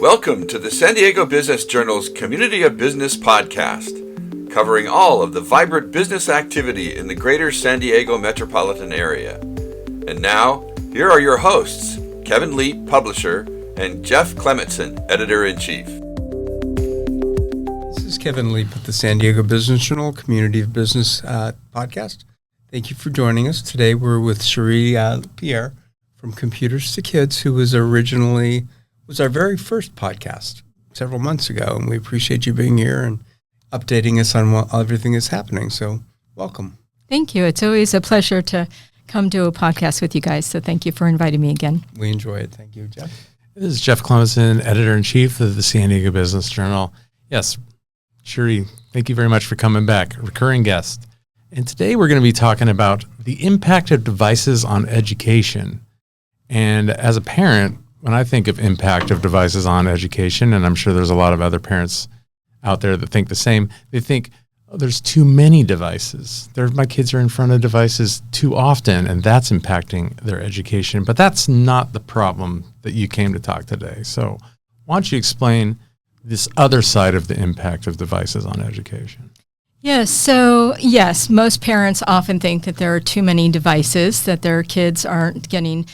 Welcome to the San Diego Business Journal's Community of Business podcast, covering all of the vibrant business activity in the greater San Diego metropolitan area. And now, here are your hosts, Kevin Leap, publisher, and Jeff Clemetson, editor-in-chief. This is Kevin Leap with the San Diego Business Journal Community of Business podcast. Thank you for joining us. Today we're with Cherie Pierre from Computers to Kids, who was our very first podcast several months ago, and we appreciate you being here and updating us on everything that's happening. So welcome. Thank you. It's always a pleasure to come do a podcast with you guys, so thank you for inviting me again. We enjoy it. Thank you, Jeff. This is Jeff Clemetson, editor-in-chief of the San Diego Business Journal. Yes, Cherie, thank you very much for coming back, recurring guest. And today we're going to be talking about the impact of devices on education. And as a parent, when I think of impact of devices on education, and I'm sure there's a lot of other parents out there that think the same, they think, oh, there's too many devices. My kids are in front of devices too often, and that's impacting their education. But that's not the problem that you came to talk today. So why don't you explain this other side of the impact of devices on education? Yes, most parents often think that there are too many devices, that their kids aren't getting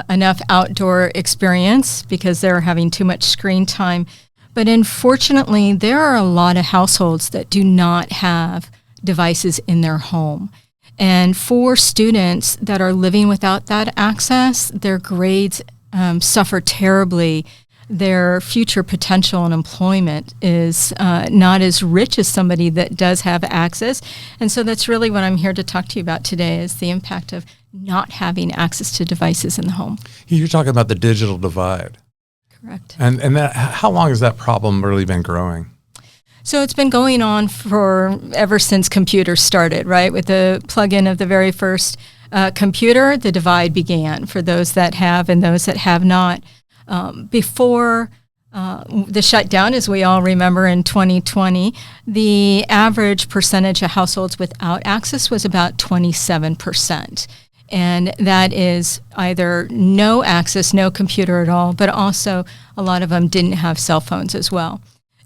enough outdoor experience because they're having too much screen time. But unfortunately, there are a lot of households that do not have devices in their home. And for students that are living without that access, their grades suffer terribly. Their future potential in employment is not as rich as somebody that does have access. And so that's really what I'm here to talk to you about today, is the impact of not having access to devices in the home. You're talking about the digital divide. Correct. And how long has that problem really been growing? So it's been going on ever since computers started, right? With the plug-in of the very first computer, the divide began for those that have and those that have not. Before the shutdown, as we all remember in 2020, the average percentage of households without access was about 27%. And that is either no access, no computer at all, but also a lot of them didn't have cell phones as well.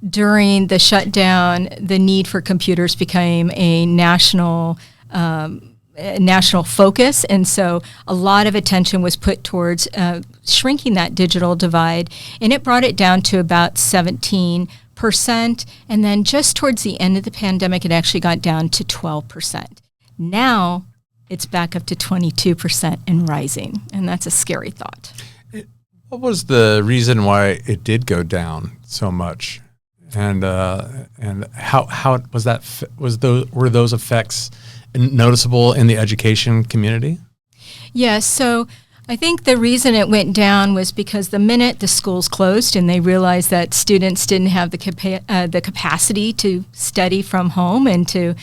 During the shutdown, the need for computers became a national focus, and so a lot of attention was put towards shrinking that digital divide, and it brought it down to about 17%, and then just towards the end of the pandemic, it actually got down to 12%. Now, it's back up to 22% and rising, and that's a scary thought. What was the reason why it did go down so much, and how was that? Were those effects noticeable in the education community? Yes. So I think the reason it went down was because the minute the schools closed and they realized that students didn't have the capacity to study from home and to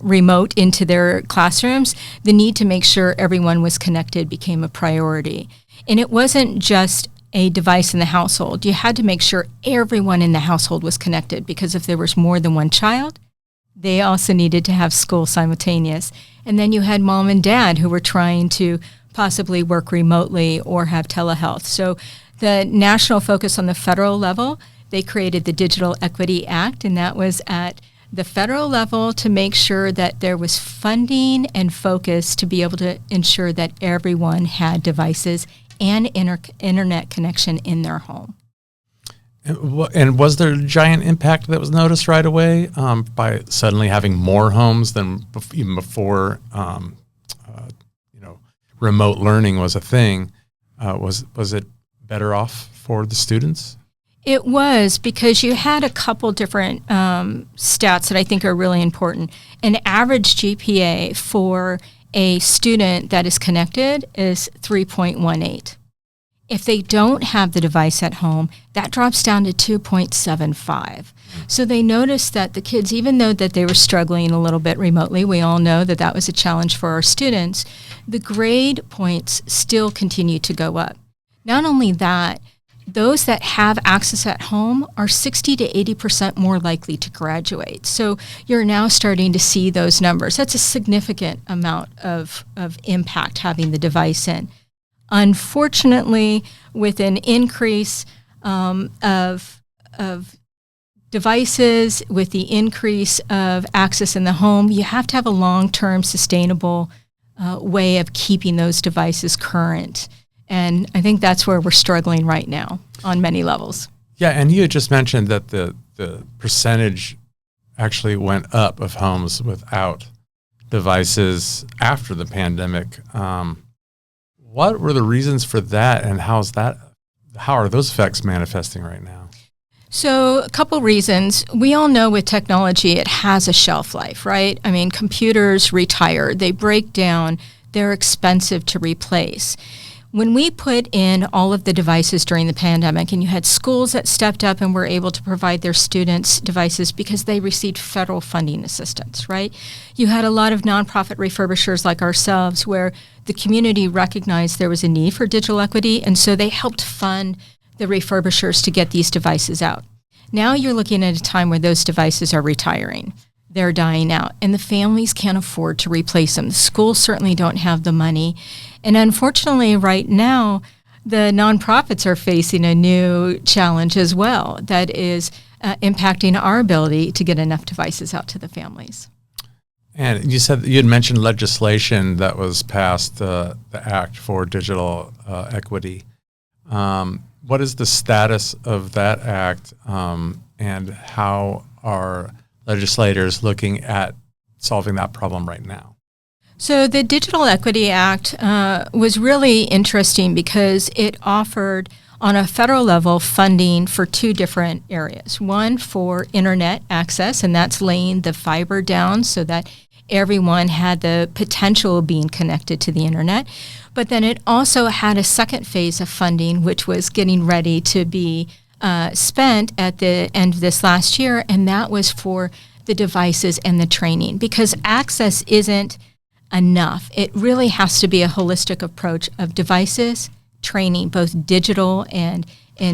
remote into their classrooms, the need to make sure everyone was connected became a priority. And it wasn't just a device in the household. You had to make sure everyone in the household was connected, because if there was more than one child, they also needed to have school simultaneous. And then you had mom and dad who were trying to possibly work remotely or have telehealth. So the national focus on the federal level, they created the Digital Equity Act, and that was at the federal level to make sure that there was funding and focus to be able to ensure that everyone had devices and internet connection in their home. And was there a giant impact that was noticed right away by suddenly having more homes than even before remote learning was a thing? Was it better off for the students? It was, because you had a couple different stats that I think are really important. An average GPA for a student that is connected is 3.18. If they don't have the device at home, that drops down to 2.75. So they noticed that the kids, even though that they were struggling a little bit remotely, we all know that that was a challenge for our students, the grade points still continue to go up. Not only that, those that have access at home are 60 to 80% more likely to graduate. So you're now starting to see those numbers. That's a significant amount of impact having the device in. Unfortunately, with an increase of devices, with the increase of access in the home, you have to have a long-term sustainable way of keeping those devices current. And I think that's where we're struggling right now on many levels. Yeah, and you had just mentioned that the percentage actually went up of homes without devices after the pandemic. What were the reasons for that, and how are those effects manifesting right now? So a couple reasons. We all know with technology, it has a shelf life, right? I mean, computers retire, they break down, they're expensive to replace. When we put in all of the devices during the pandemic, and you had schools that stepped up and were able to provide their students devices because they received federal funding assistance, right? You had a lot of nonprofit refurbishers like ourselves where the community recognized there was a need for digital equity, and so they helped fund the refurbishers to get these devices out. Now you're looking at a time where those devices are retiring. They're dying out, and the families can't afford to replace them. The schools certainly don't have the money. And unfortunately, right now, the nonprofits are facing a new challenge as well that is impacting our ability to get enough devices out to the families. And you said you had mentioned legislation that was passed, the Act for Digital Equity. What is the status of that act, and how are legislators looking at solving that problem right now? So the Digital Equity Act was really interesting because it offered on a federal level funding for two different areas. One for internet access, and that's laying the fiber down so that everyone had the potential of being connected to the internet. But then it also had a second phase of funding, which was getting ready to be spent at the end of this last year, and that was for the devices and the training, because access isn't enough. It really has to be a holistic approach of devices, training, both digital and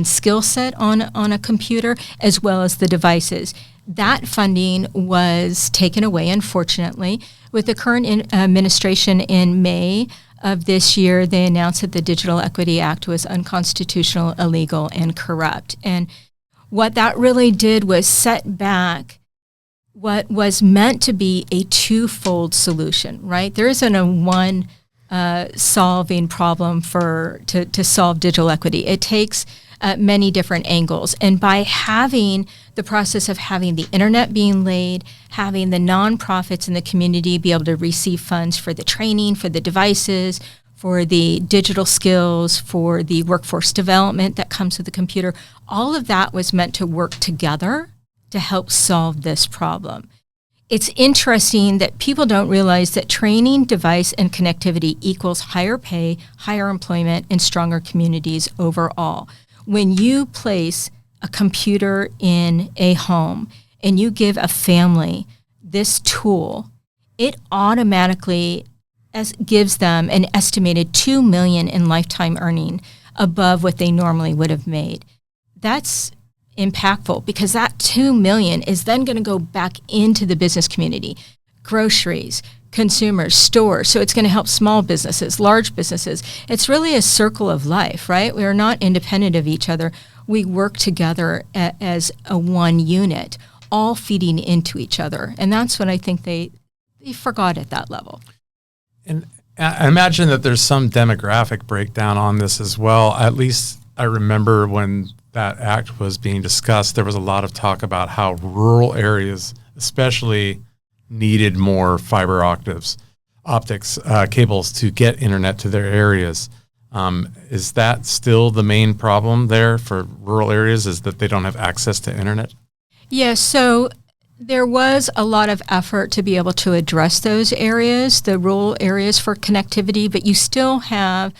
skill set on a computer, as well as the devices. That funding was taken away, unfortunately. With the current administration in May of this year, they announced that the Digital Equity Act was unconstitutional, illegal, and corrupt. And what that really did was set back what was meant to be a twofold solution, right? There isn't a one solving problem to solve digital equity. It takes many different angles. And by having the process of having the internet being laid, having the nonprofits in the community be able to receive funds for the training, for the devices, for the digital skills, for the workforce development that comes with the computer, all of that was meant to work together to help solve this problem. It's interesting that people don't realize that training, device, and connectivity equals higher pay, higher employment, and stronger communities overall. When you place a computer in a home and you give a family this tool, it automatically gives them an estimated $2 million in lifetime earning above what they normally would have made. That's impactful because that $2 million is then going to go back into the business community, groceries, consumers, stores. So it's going to help small businesses, large businesses. It's really a circle of life, right? We are not independent of each other. We work together as a one unit, all feeding into each other. And that's what I think they forgot at that level. And I imagine that there's some demographic breakdown on this as well. At least I remember when that act was being discussed, there was a lot of talk about how rural areas especially needed more fiber optics cables to get internet to their areas. Is that still the main problem there for rural areas, is that they don't have access to internet? Yes, so there was a lot of effort to be able to address those areas, the rural areas for connectivity, but you still have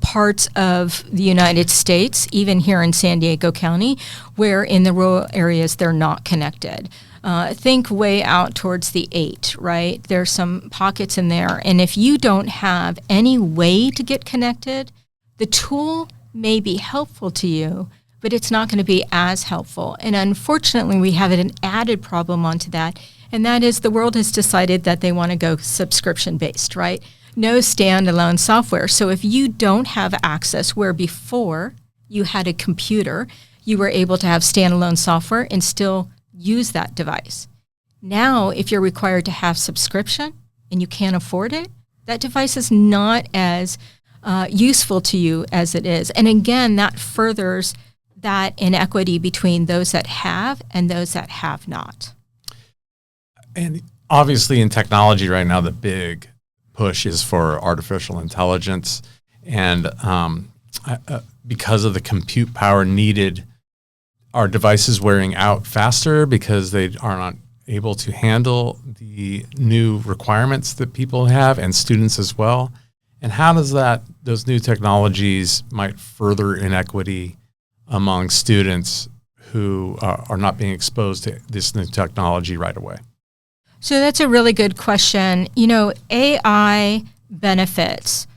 parts of the United States, even here in San Diego County, where in the rural areas they're not connected. Think way out towards the 8, right? There's some pockets in there. And if you don't have any way to get connected, the tool may be helpful to you, but it's not going to be as helpful. And unfortunately, we have an added problem onto that, and that is the world has decided that they want to go subscription-based, right? No standalone software. So if you don't have access where before you had a computer, you were able to have standalone software and still use that device. Now, if you're required to have subscription and you can't afford it, that device is not as useful to you as it is. And again, that furthers that inequity between those that have and those that have not. And obviously in technology right now, the big push is for artificial intelligence. And because of the compute power needed, are devices wearing out faster because they are not able to handle the new requirements that people have and students as well? And how does those new technologies might further inequity among students who are not being exposed to this new technology right away? So that's a really good question. AI benefits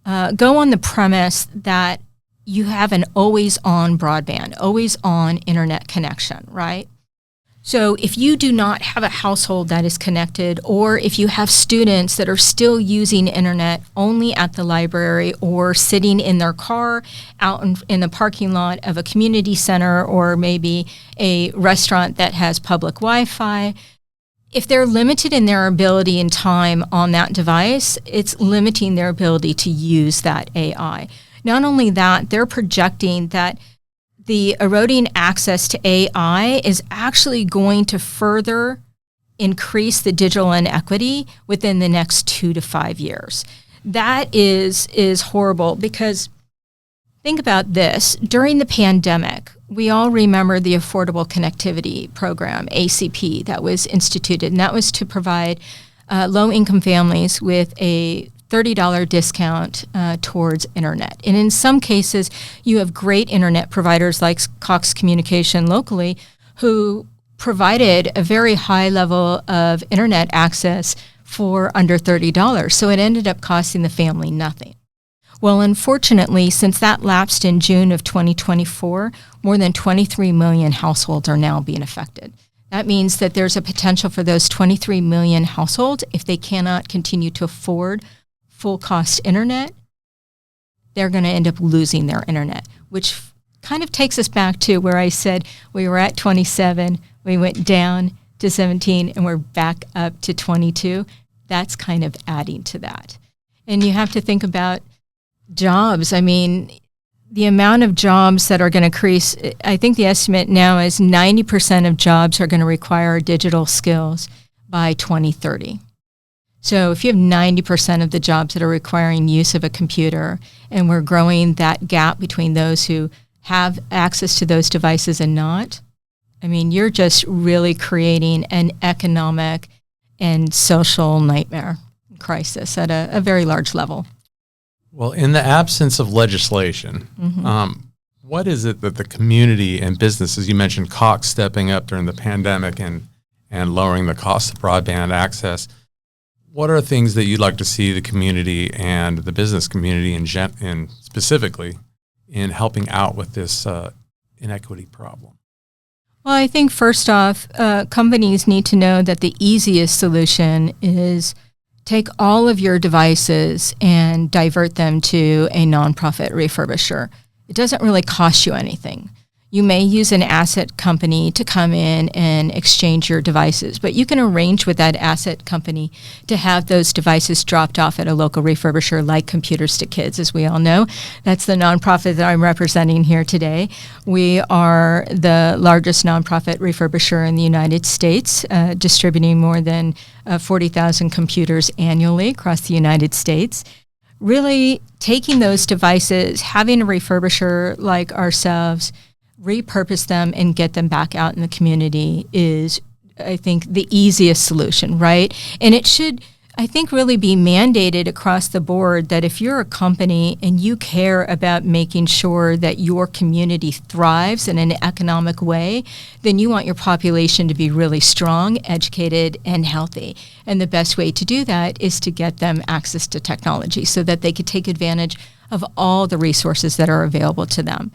go on the premise that you have an always-on broadband, always-on internet connection, right? So if you do not have a household that is connected, or if you have students that are still using internet only at the library or sitting in their car out in the parking lot of a community center or maybe a restaurant that has public Wi-Fi, if they're limited in their ability and time on that device, it's limiting their ability to use that AI. Not only that, they're projecting that the eroding access to AI is actually going to further increase the digital inequity within the next 2 to 5 years. That is horrible, because think about this. During the pandemic, we all remember the Affordable Connectivity Program, ACP, that was instituted, and that was to provide low-income families with a $30 discount towards internet. And in some cases, you have great internet providers like Cox Communication locally who provided a very high level of internet access for under $30. So it ended up costing the family nothing. Well, unfortunately, since that lapsed in June of 2024, more than 23 million households are now being affected. That means that there's a potential for those 23 million households, if they cannot continue to afford full cost internet, they're going to end up losing their internet, which kind of takes us back to where I said we were at 27, we went down to 17, and we're back up to 22. That's kind of adding to that. And you have to think about jobs. I mean, the amount of jobs that are going to increase, I think the estimate now is 90% of jobs are going to require digital skills by 2030. So if you have 90% of the jobs that are requiring use of a computer, and we're growing that gap between those who have access to those devices and not, I mean, you're just really creating an economic and social nightmare crisis at a very large level. Well, in the absence of legislation, what is it that the community and businesses, you mentioned Cox stepping up during the pandemic and lowering the cost of broadband access, what are things that you'd like to see the community and the business community in specifically in helping out with this inequity problem? Well, I think first off, companies need to know that the easiest solution is take all of your devices and divert them to a nonprofit refurbisher. It doesn't really cost you anything. You may use an asset company to come in and exchange your devices, but you can arrange with that asset company to have those devices dropped off at a local refurbisher like Computers to Kids, as we all know. That's the nonprofit that I'm representing here today. We are the largest nonprofit refurbisher in the United States, distributing more than 40,000 computers annually across the United States. Really taking those devices, having a refurbisher like ourselves, repurpose them and get them back out in the community is, I think, the easiest solution, right? And it should, I think, really be mandated across the board that if you're a company and you care about making sure that your community thrives in an economic way, then you want your population to be really strong, educated, and healthy. And the best way to do that is to get them access to technology so that they could take advantage of all the resources that are available to them.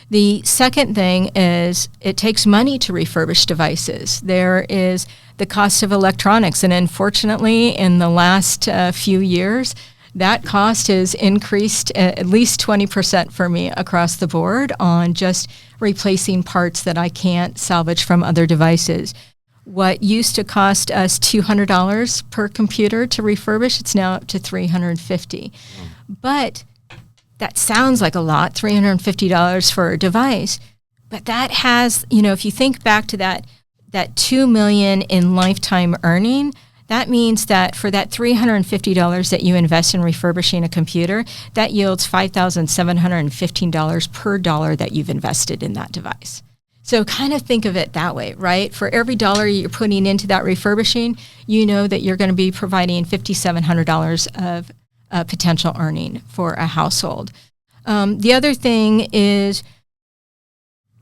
The second thing is it takes money to refurbish devices. There is the cost of electronics, and unfortunately, in the last few years, that cost has increased at least 20% for me across the board on just replacing parts that I can't salvage from other devices. What used to cost us $200 per computer to refurbish, it's now up to $350. But that sounds like a lot, $350 for a device. But that has, if you think back to that $2 million in lifetime earning, that means that for that $350 that you invest in refurbishing a computer, that yields $5,715 per dollar that you've invested in that device. So kind of think of it that way, right? For every dollar you're putting into that refurbishing, you know that you're going to be providing $5,700 of potential earning for a household. The other thing is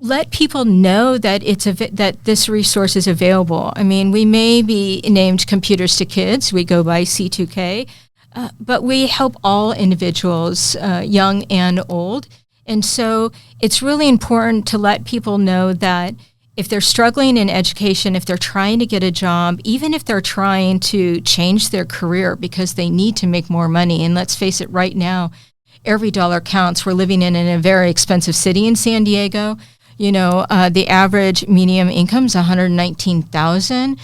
let people know that that this resource is available. I mean, we may be named Computers to Kids. We go by C2K, but we help all individuals, young and old. And so it's really important to let people know that if they're struggling in education, if they're trying to get a job, even if they're trying to change their career because they need to make more money, and let's face it, right now, every dollar counts. We're living in a very expensive city in San Diego. The average median income is $119,000.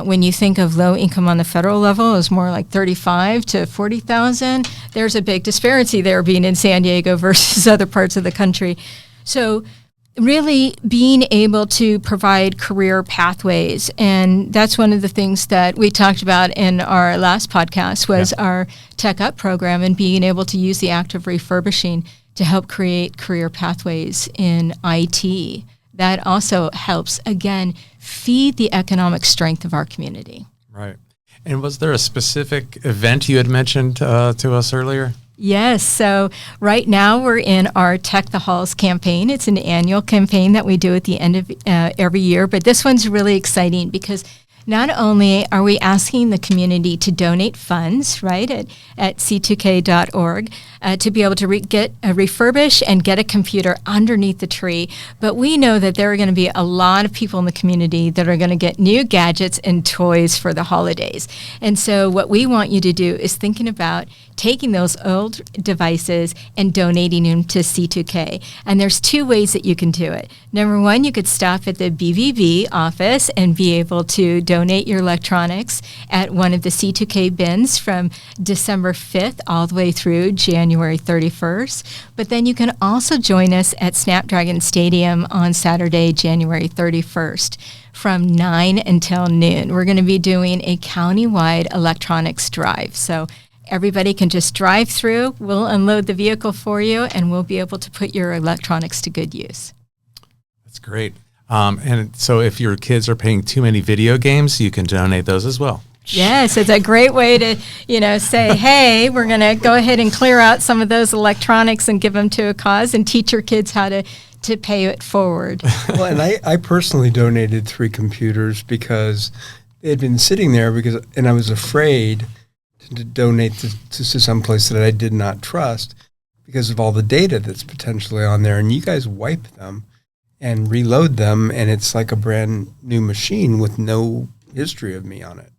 When you think of low income on the federal level, is more like $35,000 to $40,000. There's a big disparity there being in San Diego versus other parts of the country. So really being able to provide career pathways, and that's one of the things that we talked about in our last podcast was our Tech Up program and being able to use the act of refurbishing to help create career pathways in IT. That also helps, again, feed the economic strength of our community. Right. And was there a specific event you had mentioned to us earlier? Yes. So right now we're in our Tech the Halls campaign. It's an annual campaign that we do at the end of every year. But this one's really exciting because not only are we asking the community to donate funds, right, at c2k.org to be able to refurbish and get a computer underneath the tree, but we know that there are going to be a lot of people in the community that are going to get new gadgets and toys for the holidays. And so what we want you to do is thinking about taking those old devices and donating them to C2K. And there's two ways that you can do it. Number one, you could stop at the BVB office and be able to donate your electronics at one of the C2K bins from December 5th all the way through January 31st. But then you can also join us at Snapdragon Stadium on Saturday, January 31st. From 9 until noon. We're going to be doing a countywide electronics drive. So everybody can just drive through, we'll unload the vehicle for you, and we'll be able to put your electronics to good use. That's great. And so if your kids are playing too many video games, you can donate those as well. Yes, it's a great way to, say, hey, we're going to go ahead and clear out some of those electronics and give them to a cause and teach your kids how to pay it forward. Well, and I personally donated 3 computers because they had been sitting there and I was afraid to donate to some place that I did not trust because of all the data that's potentially on there. And you guys wipe them and reload them, and it's like a brand new machine with no history of me on it.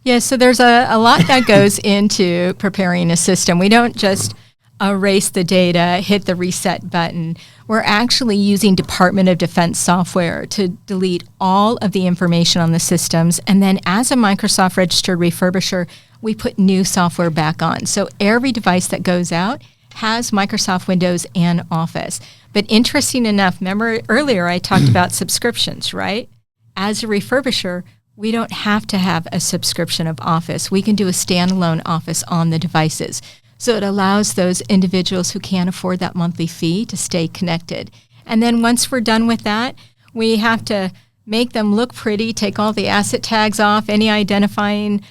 Yeah, so there's a lot that goes into preparing a system. We don't just erase the data, hit the reset button. We're actually using Department of Defense software to delete all of the information on the systems. And then as a Microsoft registered refurbisher, we put new software back on. So every device that goes out has Microsoft Windows and Office. But interesting enough, remember earlier I talked about subscriptions, right? As a refurbisher, we don't have to have a subscription of Office. We can do a standalone Office on the devices. So it allows those individuals who can't afford that monthly fee to stay connected. And then once we're done with that, we have to make them look pretty, take all the asset tags off, any identifying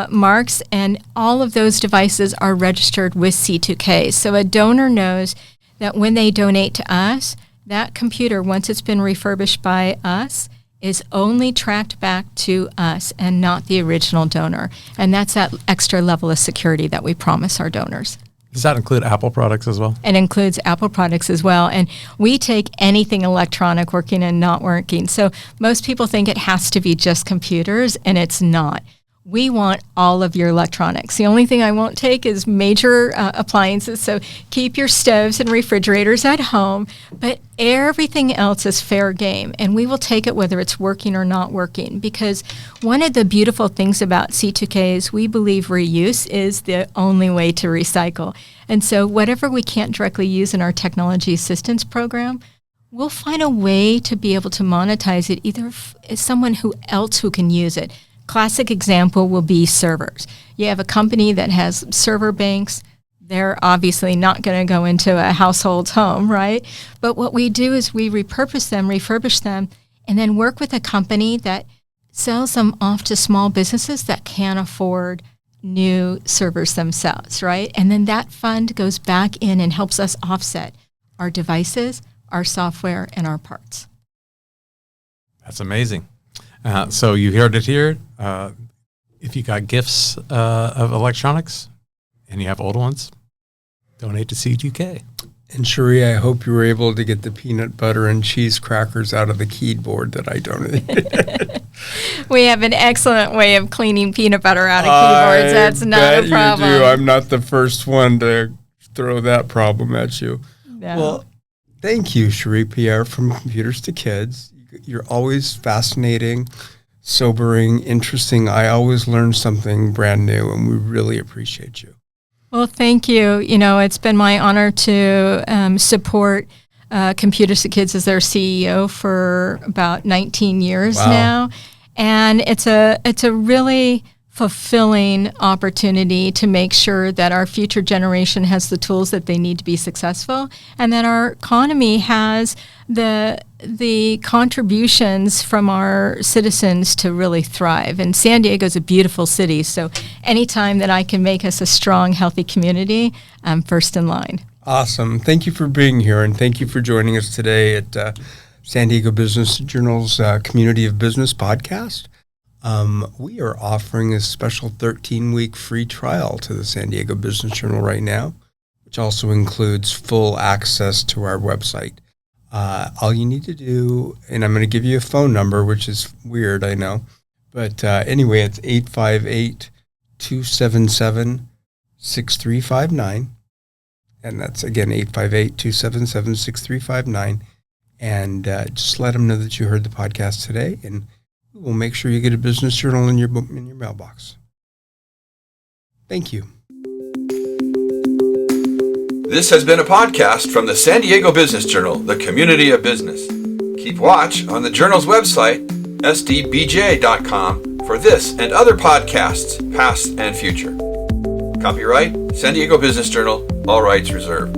marks, and all of those devices are registered with C2K. So a donor knows that when they donate to us, that computer, once it's been refurbished by us, is only tracked back to us and not the original donor. And that's that extra level of security that we promise our donors. Does that include Apple products as well? It includes Apple products as well. And we take anything electronic, working and not working. So most people think it has to be just computers, and it's not. we want all of your electronics. The only thing I won't take is major appliances. So keep your stoves and refrigerators at home, but everything else is fair game. And we will take it whether it's working or not working. Because one of the beautiful things about C2K is we believe reuse is the only way to recycle. And so whatever we can't directly use in our technology assistance program, we'll find a way to be able to monetize it either as someone else who can use it. Classic example will be servers. You have a company that has server banks. They're obviously not going to go into a household's home, right? But what we do is we repurpose them, refurbish them, and then work with a company that sells them off to small businesses that can't afford new servers themselves, right? And then that fund goes back in and helps us offset our devices, our software, and our parts. That's amazing. So you heard it here. If you got gifts of electronics and you have old ones, donate to C2K. And Cherie, I hope you were able to get the peanut butter and cheese crackers out of the keyboard that I donated. We have an excellent way of cleaning peanut butter out of keyboards. That's not a problem. You do. I'm not the first one to throw that problem at you. No. Well, thank you, Cherie Pierre from Computers to Kids. You're always fascinating, sobering, interesting. I always learn something brand new, and we really appreciate you. Well, thank you. You know, it's been my honor to support Computers to Kids as their CEO for about 19 years now. And it's a really fulfilling opportunity to make sure that our future generation has the tools that they need to be successful, and that our economy has the contributions from our citizens to really thrive. And San Diego is a beautiful city, so anytime that I can make us a strong, healthy community, I'm first in line. Awesome. Thank you for being here, and thank you for joining us today at San Diego Business Journal's Community of Business podcast. We are offering a special 13-week free trial to the San Diego Business Journal right now, which also includes full access to our website. All you need to do, and I'm going to give you a phone number, which is weird, I know, but anyway, it's 858-277-6359, and that's, again, 858-277-6359, and just let them know that you heard the podcast today, and we'll make sure you get a business journal in your mailbox. Thank you. This has been a podcast from the San Diego Business Journal, the community of business. Keep watch on the journal's website, sdbj.com, for this and other podcasts, past and future. Copyright San Diego Business Journal, all rights reserved.